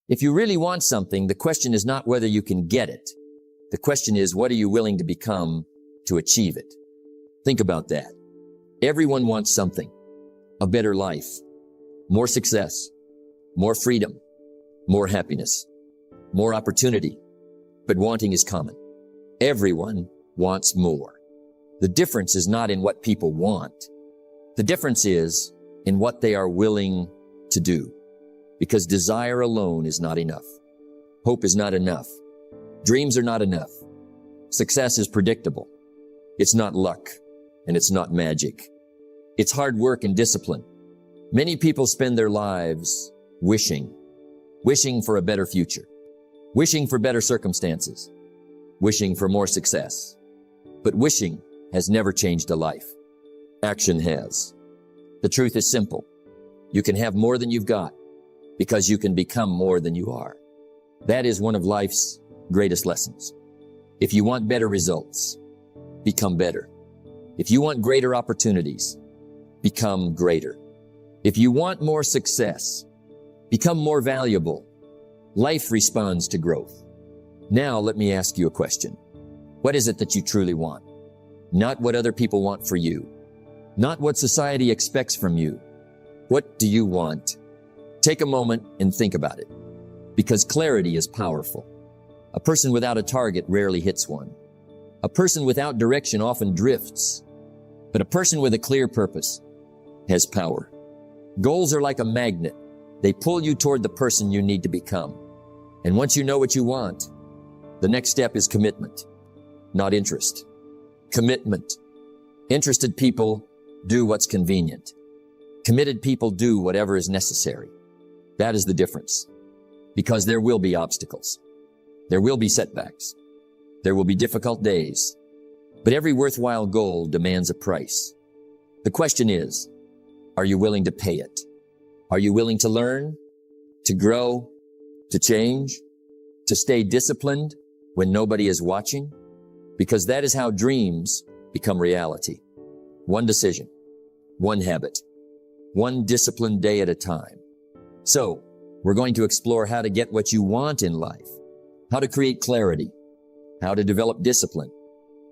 If you really want something, the question is not whether you can get it. The question is, what are you willing to become to achieve it? Think about that. Everyone wants something. A better life, more success, more freedom, more happiness, more opportunity. But wanting is common. Everyone wants more. The difference is not in what people want. The difference is in what they are willing to do. Because desire alone is not enough. Hope is not enough. Dreams are not enough. Success is predictable. It's not luck, and it's not magic. It's hard work and discipline. Many people spend their lives wishing for a better future, wishing for better circumstances, wishing for more success. But wishing has never changed a life. Action has. The truth is simple. You can have more than you've got because you can become more than you are. That is one of life's greatest lessons. If you want better results, become better. If you want greater opportunities, become greater. If you want more success, become more valuable. Life responds to growth. Now let me ask you a question. What is it that you truly want? Not what other people want for you. Not what society expects from you. What do you want? Take a moment and think about it. Because clarity is powerful. A person without a target rarely hits one. A person without direction often drifts. But a person with a clear purpose has power. Goals are like a magnet. They pull you toward the person you need to become. And once you know what you want, the next step is commitment, not interest. Commitment. Interested people do what's convenient. Committed people do whatever is necessary. That is the difference. Because there will be obstacles. There will be setbacks. There will be difficult days. But every worthwhile goal demands a price. The question is, are you willing to pay it? Are you willing to learn, to grow, to change, to stay disciplined when nobody is watching? Because that is how dreams become reality. One decision, one habit, one disciplined day at a time. So, we're going to explore how to get what you want in life, how to create clarity, how to develop discipline,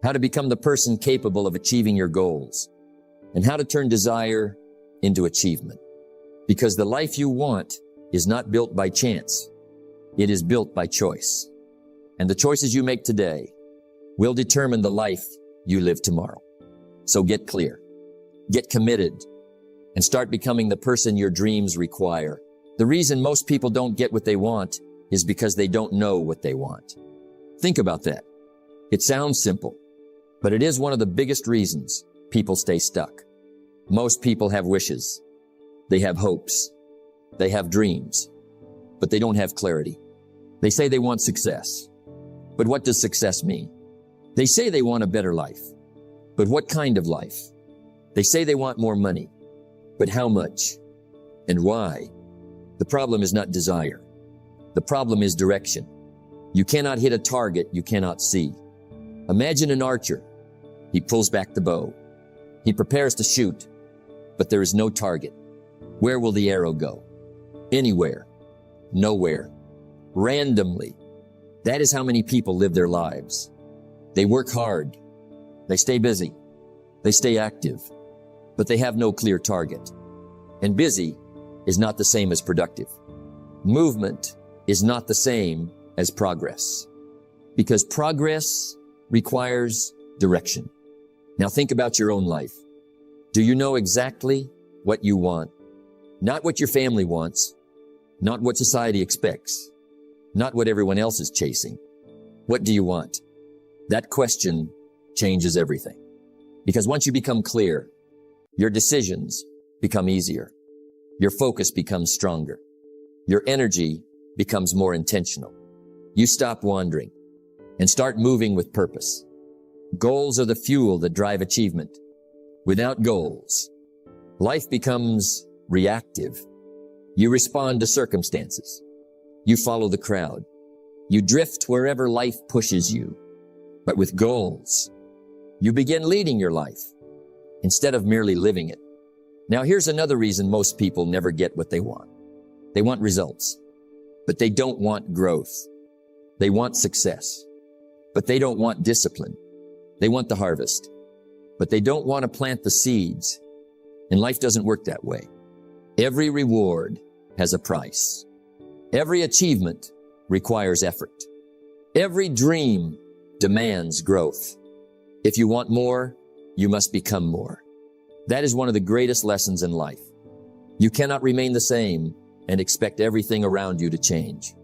how to become the person capable of achieving your goals, and how to turn desire into achievement. Because the life you want is not built by chance. It is built by choice. And the choices you make today will determine the life you live tomorrow. So get clear, get committed, and start becoming the person your dreams require. The reason most people don't get what they want is because they don't know what they want. Think about that. It sounds simple, but it is one of the biggest reasons people stay stuck. Most people have wishes. They have hopes. They have dreams, but they don't have clarity. They say they want success. But what does success mean? They say they want a better life. But what kind of life? They say they want more money. But how much? And why? The problem is not desire. The problem is direction. You cannot hit a target you cannot see. Imagine an archer. He pulls back the bow. He prepares to shoot, but there is no target. Where will the arrow go? Anywhere. Nowhere. Randomly. That is how many people live their lives. They work hard. They stay busy. They stay active, but they have no clear target. And busy is not the same as productive. Movement is not the same as progress, because progress requires direction. Now think about your own life. Do you know exactly what you want? Not what your family wants, not what society expects, not what everyone else is chasing. What do you want? That question changes everything. Because once you become clear, your decisions become easier. Your focus becomes stronger. Your energy becomes more intentional. You stop wandering and start moving with purpose. Goals are the fuel that drive achievement. Without goals, life becomes reactive. You respond to circumstances. You follow the crowd. You drift wherever life pushes you. But with goals, you begin leading your life instead of merely living it. Now here's another reason most people never get what they want. They want results. but they don't want growth. They want success, but they don't want discipline. They want the harvest, but they don't want to plant the seeds. And life doesn't work that way. Every reward has a price. Every achievement requires effort. Every dream demands growth. If you want more, you must become more. That is one of the greatest lessons in life. You cannot remain the same and expect everything around you to change.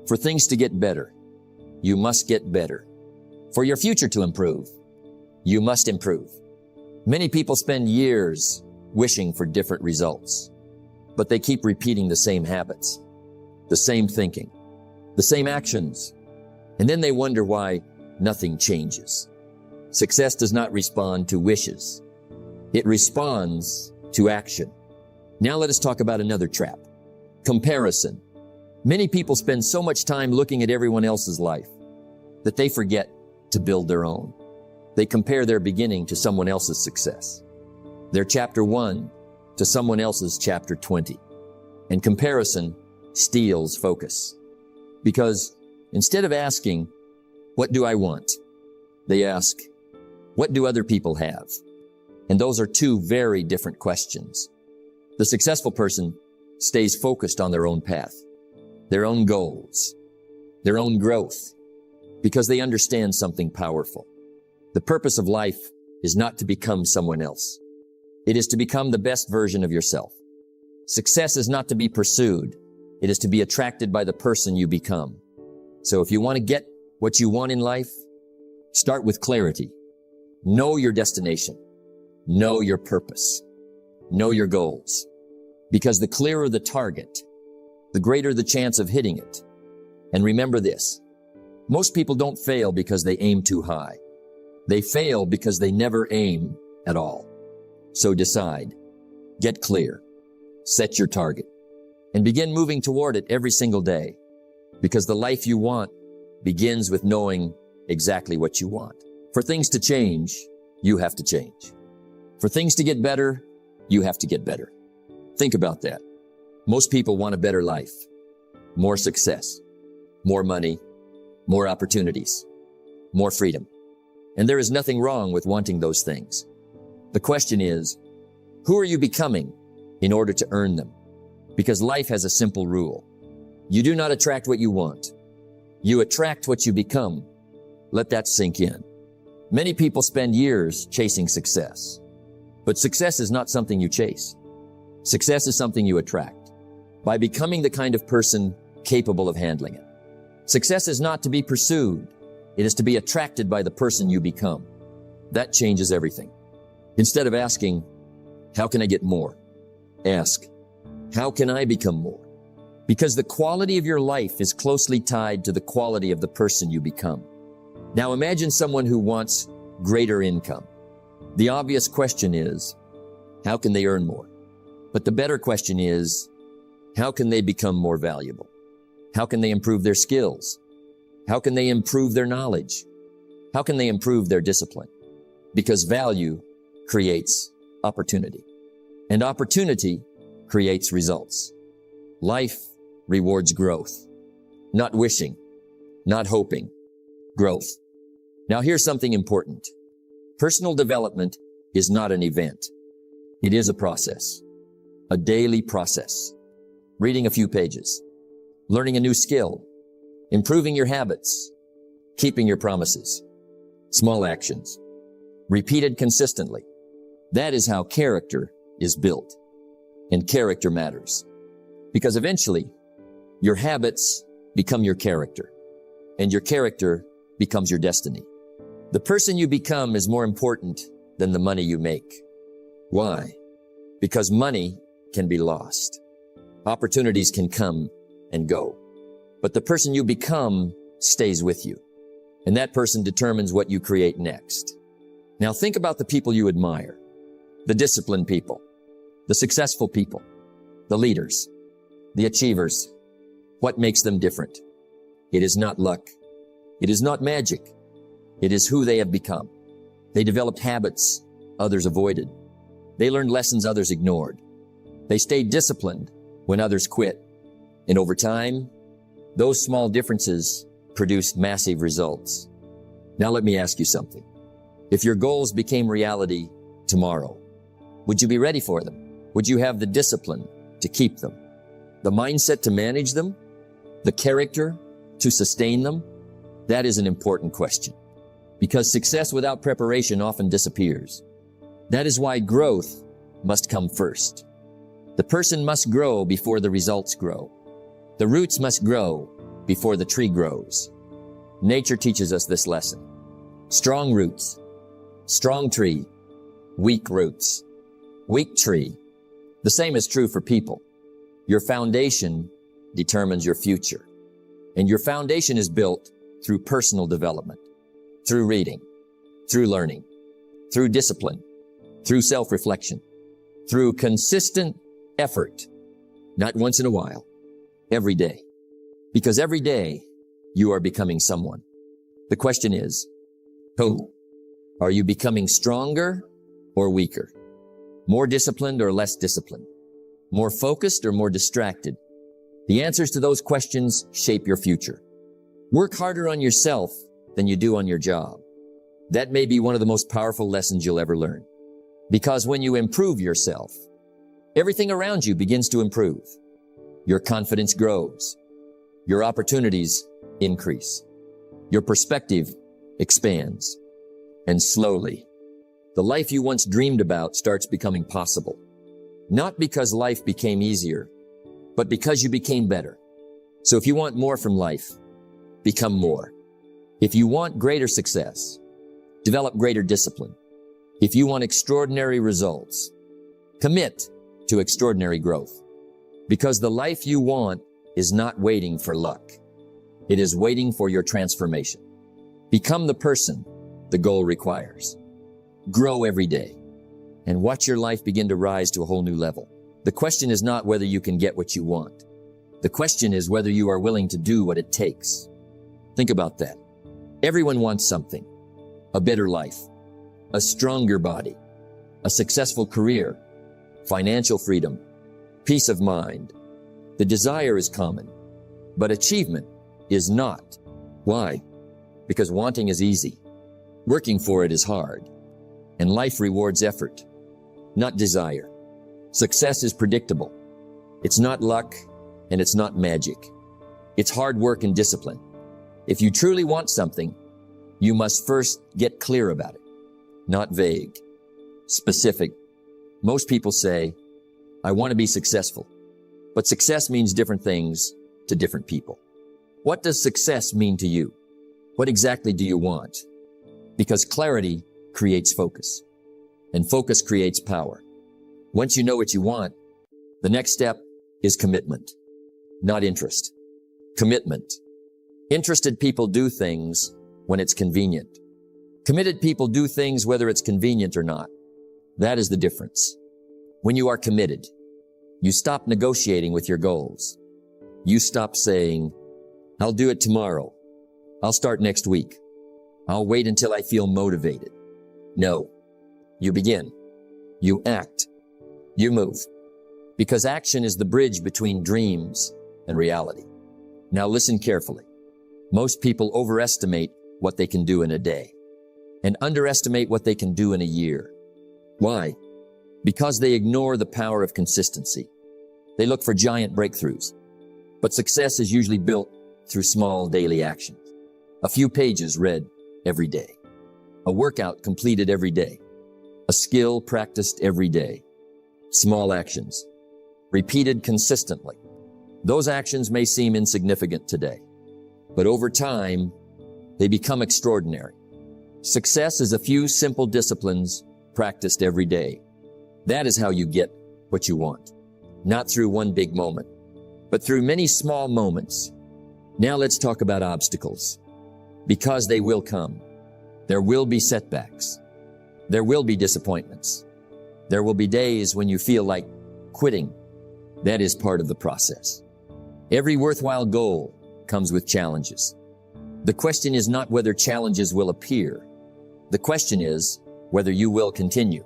For things to get better, you must get better. For your future to improve, you must improve. Many people spend years wishing for different results, but they keep repeating the same habits, the same thinking, the same actions, and then they wonder why nothing changes. Success does not respond to wishes. It responds to action. Now let us talk about another trap. Comparison. Many people spend so much time looking at everyone else's life that they forget to build their own. They compare their beginning to someone else's success, their chapter 1 to someone else's chapter 20. And comparison steals focus. Because instead of asking, what do I want? They ask, what do other people have? And those are two very different questions. The successful person stays focused on their own path, their own goals, their own growth, because they understand something powerful. The purpose of life is not to become someone else. It is to become the best version of yourself. Success is not to be pursued. It is to be attracted by the person you become. So if you want to get what you want in life, start with clarity. Know your destination. Know your purpose. Know your goals. Because the clearer the target, the greater the chance of hitting it. And remember this, most people don't fail because they aim too high. They fail because they never aim at all. So decide, get clear, set your target, and begin moving toward it every single day. Because the life you want begins with knowing exactly what you want. For things to change, you have to change. For things to get better, you have to get better. Think about that. Most people want a better life, more success, more money, more opportunities, more freedom. And there is nothing wrong with wanting those things. The question is, who are you becoming in order to earn them? Because life has a simple rule. You do not attract what you want. You attract what you become. Let that sink in. Many people spend years chasing success. But success is not something you chase. Success is something you attract by becoming the kind of person capable of handling it. Success is not to be pursued. It is to be attracted by the person you become. That changes everything. Instead of asking, how can I get more? Ask, how can I become more? Because the quality of your life is closely tied to the quality of the person you become. Now imagine someone who wants greater income. The obvious question is, how can they earn more? But the better question is, how can they become more valuable? How can they improve their skills? How can they improve their knowledge? How can they improve their discipline? Because value creates opportunity, and opportunity creates results. Life rewards growth, not wishing, not hoping, growth. Now here's something important. Personal development is not an event. It is a process, a daily process. Reading a few pages, learning a new skill, improving your habits, keeping your promises, small actions, repeated consistently. That is how character is built. And character matters. Because eventually, your habits become your character, and your character becomes your destiny. The person you become is more important than the money you make. Why? Because money can be lost. Opportunities can come and go. But the person you become stays with you. And that person determines what you create next. Now think about the people you admire. The disciplined people, the successful people, the leaders, the achievers. What makes them different? It is not luck. It is not magic. It is who they have become. They developed habits others avoided. They learned lessons others ignored. They stayed disciplined when others quit. And over time, Those small differences produce massive results. Now let me ask you something. If your goals became reality tomorrow, would you be ready for them? Would you have the discipline to keep them? The mindset to manage them? The character to sustain them? That is an important question, because success without preparation often disappears. That is why growth must come first. The person must grow before the results grow. The roots must grow before the tree grows. Nature teaches us this lesson. Strong roots, strong tree, weak roots, weak tree. The same is true for people. Your foundation determines your future. And your foundation is built through personal development, through reading, through learning, through discipline, through self-reflection, through consistent effort, not once in a while, every day. Because every day you are becoming someone. The question is, who? Are you becoming stronger or weaker? More disciplined or less disciplined? More focused or more distracted? The answers to those questions shape your future. Work harder on yourself than you do on your job. That may be one of the most powerful lessons you'll ever learn. Because when you improve yourself, everything around you begins to improve. Your confidence grows. Your opportunities increase. Your perspective expands. And slowly, the life you once dreamed about starts becoming possible. Not because life became easier, but because you became better. So if you want more from life, become more. If you want greater success, develop greater discipline. If you want extraordinary results, commit to extraordinary growth. Because the life you want is not waiting for luck. It is waiting for your transformation. Become the person the goal requires. Grow every day and watch your life begin to rise to a whole new level. The question is not whether you can get what you want. The question is whether you are willing to do what it takes. Think about that. Everyone wants something. A better life, a stronger body, a successful career, financial freedom, peace of mind. The desire is common, but achievement is not. Why? Because wanting is easy. Working for it is hard. And life rewards effort, not desire. Success is predictable. It's not luck, and it's not magic. It's hard work and discipline. If you truly want something, you must first get clear about it. Not vague, specific. Most people say, I want to be successful. But success means different things to different people. What does success mean to you? What exactly do you want? Because clarity creates focus, and focus creates power. Once you know what you want, the next step is commitment, not interest. Commitment. Interested people do things when it's convenient. Committed people do things whether it's convenient or not. That is the difference. When you are committed, you stop negotiating with your goals. You stop saying, I'll do it tomorrow. I'll start next week. I'll wait until I feel motivated. No. You begin. You act. You move. Because action is the bridge between dreams and reality. Now listen carefully. Most people overestimate what they can do in a day and underestimate what they can do in a year. Why? Because they ignore the power of consistency. They look for giant breakthroughs. But success is usually built through small daily actions. A few pages read every day. A workout completed every day. A skill practiced every day. Small actions, repeated consistently. Those actions may seem insignificant today, but over time, they become extraordinary. Success is a few simple disciplines practiced every day. That is how you get what you want. Not through one big moment, but through many small moments. Now let's talk about obstacles. Because they will come. There will be setbacks. There will be disappointments. There will be days when you feel like quitting. That is part of the process. Every worthwhile goal comes with challenges. The question is not whether challenges will appear. The question is whether you will continue.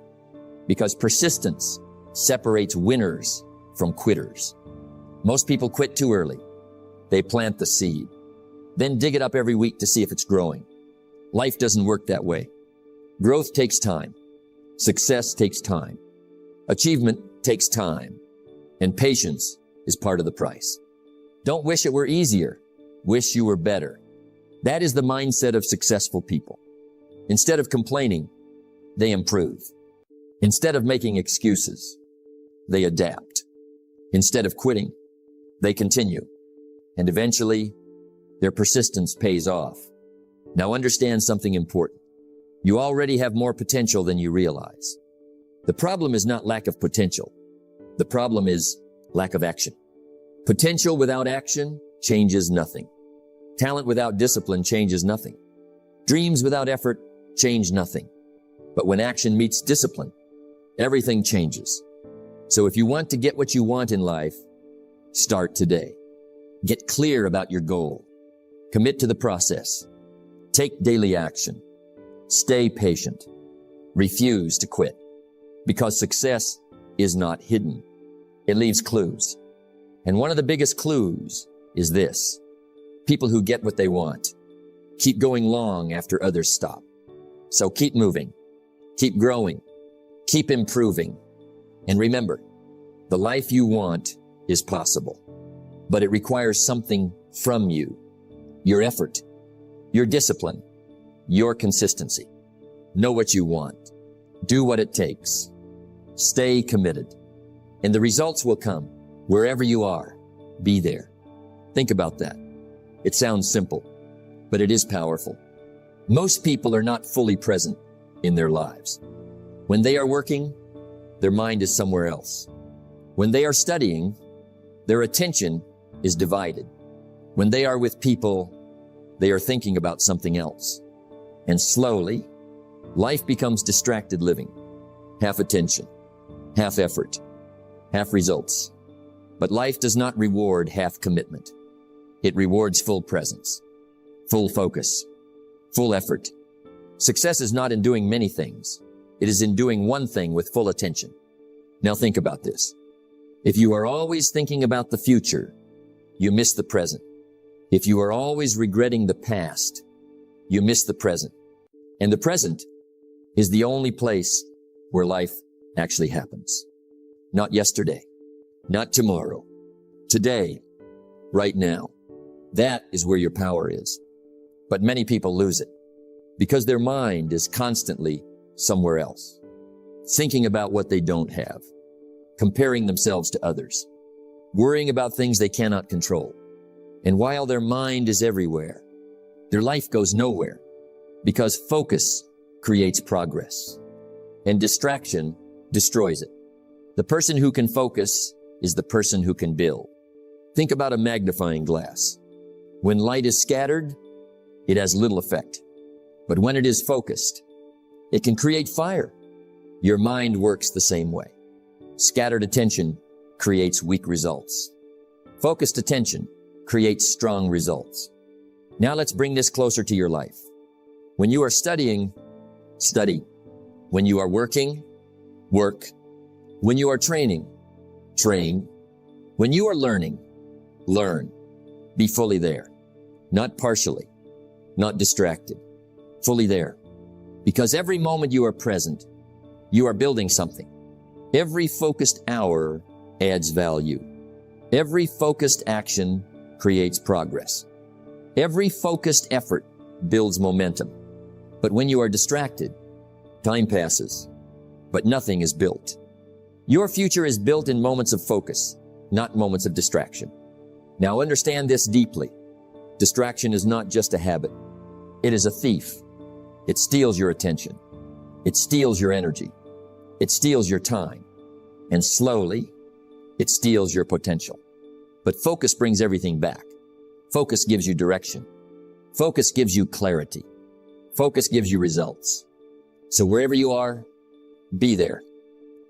Because persistence separates winners from quitters. Most people quit too early. They plant the seed, then dig it up every week to see if it's growing. Life doesn't work that way. Growth takes time. Success takes time. Achievement takes time. And patience is part of the price. Don't wish it were easier. Wish you were better. That is the mindset of successful people. Instead of complaining, they improve. Instead of making excuses, they adapt. Instead of quitting, they continue. And eventually, their persistence pays off. Now understand something important. You already have more potential than you realize. The problem is not lack of potential. The problem is lack of action. Potential without action changes nothing. Talent without discipline changes nothing. Dreams without effort change nothing. But when action meets discipline, everything changes. So if you want to get what you want in life, start today. Get clear about your goal. Commit to the process. Take daily action. Stay patient. Refuse to quit. Because success is not hidden. It leaves clues. And one of the biggest clues is this. People who get what they want keep going long after others stop. So keep moving. Keep growing. Keep improving. And remember, the life you want is possible. But it requires something from you. Your effort. Your discipline. Your consistency. Know what you want. Do what it takes. Stay committed. And the results will come. Wherever you are, be there. Think about that. It sounds simple, but it is powerful. Most people are not fully present in their lives. When they are working, their mind is somewhere else. When they are studying, their attention is divided. When they are with people, they are thinking about something else. And slowly, life becomes distracted living. Half attention, half effort, half results. But life does not reward half commitment. It rewards full presence, full focus, full effort. Success is not in doing many things. It is in doing one thing with full attention. Now think about this. If you are always thinking about the future, you miss the present. If you are always regretting the past, you miss the present. And the present is the only place where life actually happens. Not yesterday, not tomorrow, today, right now. That is where your power is. But many people lose it because their mind is constantly somewhere else, thinking about what they don't have, comparing themselves to others, worrying about things they cannot control. And while their mind is everywhere, their life goes nowhere because focus creates progress and distraction destroys it. The person who can focus is the person who can build. Think about a magnifying glass. When light is scattered, it has little effect. But when it is focused, it can create fire. Your mind works the same way. Scattered attention creates weak results. Focused attention creates strong results. Now let's bring this closer to your life. When you are studying, study. When you are working, work. When you are training, train. When you are learning, learn. Be fully there. Not partially, not distracted. Fully there. Because every moment you are present, you are building something. Every focused hour adds value. Every focused action creates progress. Every focused effort builds momentum. But when you are distracted, time passes, but nothing is built. Your future is built in moments of focus, not moments of distraction. Now understand this deeply. Distraction is not just a habit. It is a thief. It steals your attention. It steals your energy. It steals your time. And slowly, it steals your potential. But focus brings everything back. Focus gives you direction. Focus gives you clarity. Focus gives you results. So wherever you are, be there.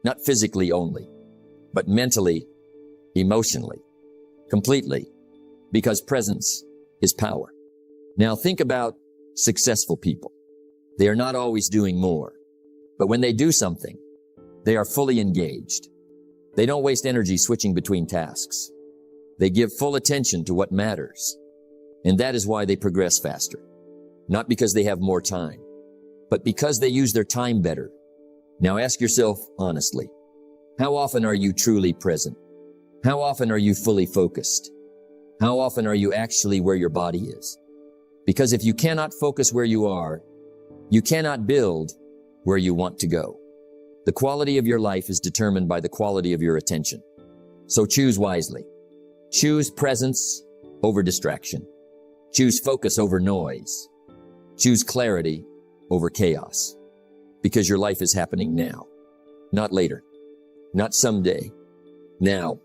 Not physically only, but mentally, emotionally, completely, because presence is power. Now think about successful people. They are not always doing more, but when they do something, they are fully engaged. They don't waste energy switching between tasks. They give full attention to what matters. And that is why they progress faster. Not because they have more time, but because they use their time better. Now ask yourself honestly, how often are you truly present? How often are you fully focused? How often are you actually where your body is? Because if you cannot focus where you are, you cannot build where you want to go. The quality of your life is determined by the quality of your attention. So choose wisely. Choose presence over distraction. Choose focus over noise. Choose clarity over chaos. Because your life is happening now, not later, not someday, now.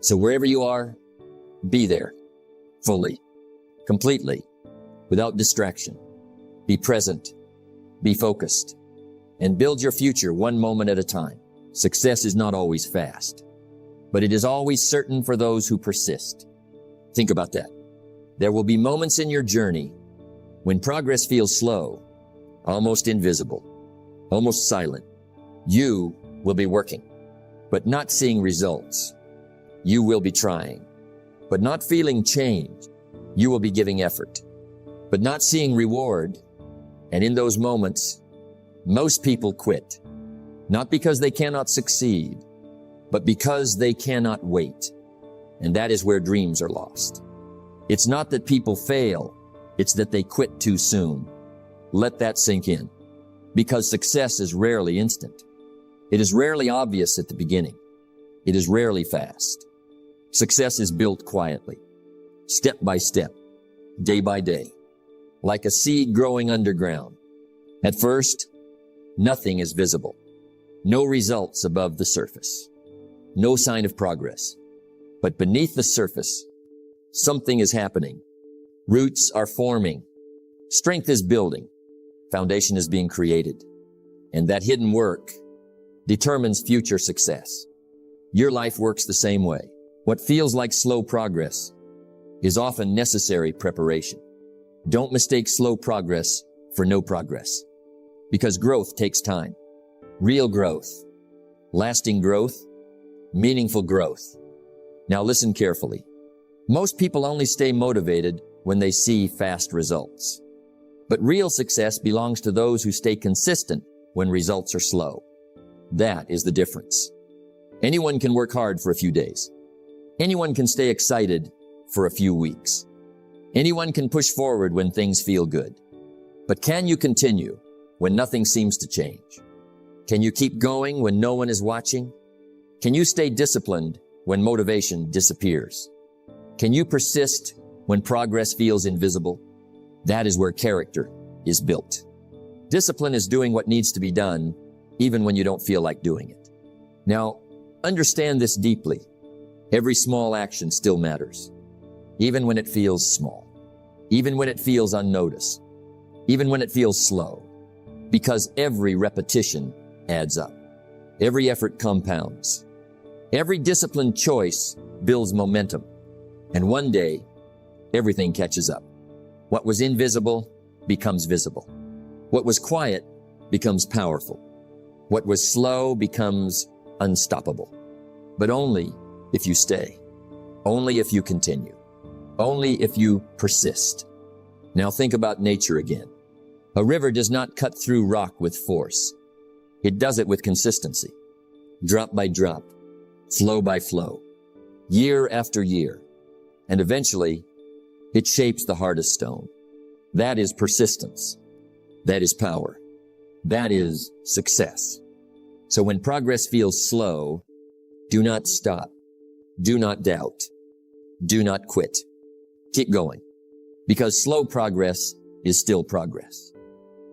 So wherever you are, be there, fully, completely, without distraction. Be present, be focused, and build your future one moment at a time. Success is not always fast, but it is always certain for those who persist. Think about that. There will be moments in your journey when progress feels slow, almost invisible, almost silent. You will be working, but not seeing results. You will be trying, but not feeling change. You will be giving effort, but not seeing reward. And in those moments, most people quit, not because they cannot succeed, but because they cannot wait. And that is where dreams are lost. It's not that people fail, it's that they quit too soon. Let that sink in, because success is rarely instant. It is rarely obvious at the beginning. It is rarely fast. Success is built quietly, step by step, day by day, like a seed growing underground. At first, nothing is visible. No results above the surface. No sign of progress. But beneath the surface, something is happening. Roots are forming. Strength is building. Foundation is being created. And that hidden work determines future success. Your life works the same way. What feels like slow progress is often necessary preparation. Don't mistake slow progress for no progress, because growth takes time. Real growth, lasting growth, meaningful growth. Now listen carefully. Most people only stay motivated when they see fast results. But real success belongs to those who stay consistent when results are slow. That is the difference. Anyone can work hard for a few days. Anyone can stay excited for a few weeks. Anyone can push forward when things feel good. But can you continue when nothing seems to change? Can you keep going when no one is watching? Can you stay disciplined when motivation disappears? Can you persist when progress feels invisible? That is where character is built. Discipline is doing what needs to be done, even when you don't feel like doing it. Now, understand this deeply. Every small action still matters, even when it feels small, even when it feels unnoticed, even when it feels slow, because every repetition adds up. Every effort compounds. Every disciplined choice builds momentum. And one day, everything catches up. What was invisible becomes visible. What was quiet becomes powerful. What was slow becomes unstoppable. But only if you stay. Only if you continue. Only if you persist. Now think about nature again. A river does not cut through rock with force. It does it with consistency. Drop by drop. Flow by flow. Year after year. And eventually, it shapes the hardest stone. That is persistence. That is power. That is success. So when progress feels slow, do not stop. Do not doubt. Do not quit. Keep going. Because slow progress is still progress.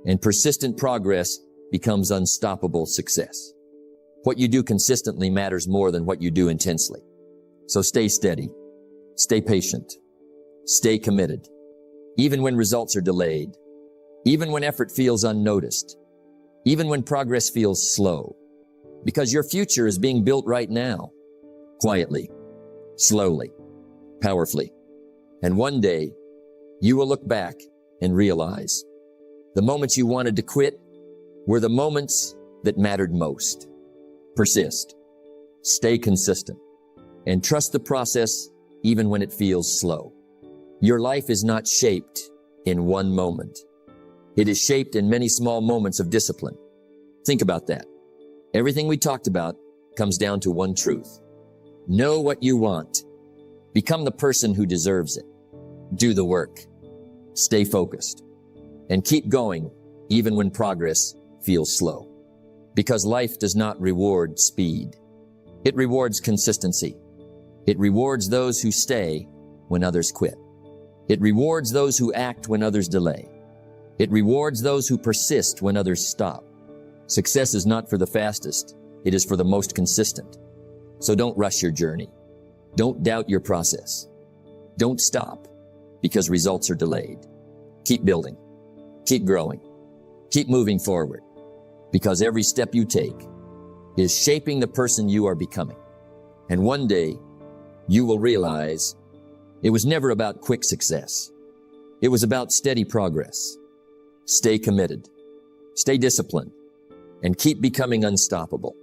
And persistent progress becomes unstoppable success. What you do consistently matters more than what you do intensely. So stay steady. Stay patient. Stay committed. Even when results are delayed. Even when effort feels unnoticed. Even when progress feels slow. Because your future is being built right now. Quietly. Slowly. Powerfully. And one day, you will look back and realize the moments you wanted to quit were the moments that mattered most. Persist. Stay consistent. And trust the process even when it feels slow. Your life is not shaped in one moment. It is shaped in many small moments of discipline. Think about that. Everything we talked about comes down to one truth. Know what you want. Become the person who deserves it. Do the work. Stay focused. And keep going even when progress feels slow. Because life does not reward speed. It rewards consistency. It rewards those who stay when others quit. It rewards those who act when others delay. It rewards those who persist when others stop. Success is not for the fastest. It is for the most consistent. So don't rush your journey. Don't doubt your process. Don't stop because results are delayed. Keep building. Keep growing. Keep moving forward because every step you take is shaping the person you are becoming. And one day you will realize it was never about quick success. It was about steady progress. Stay committed, stay disciplined, and keep becoming unstoppable.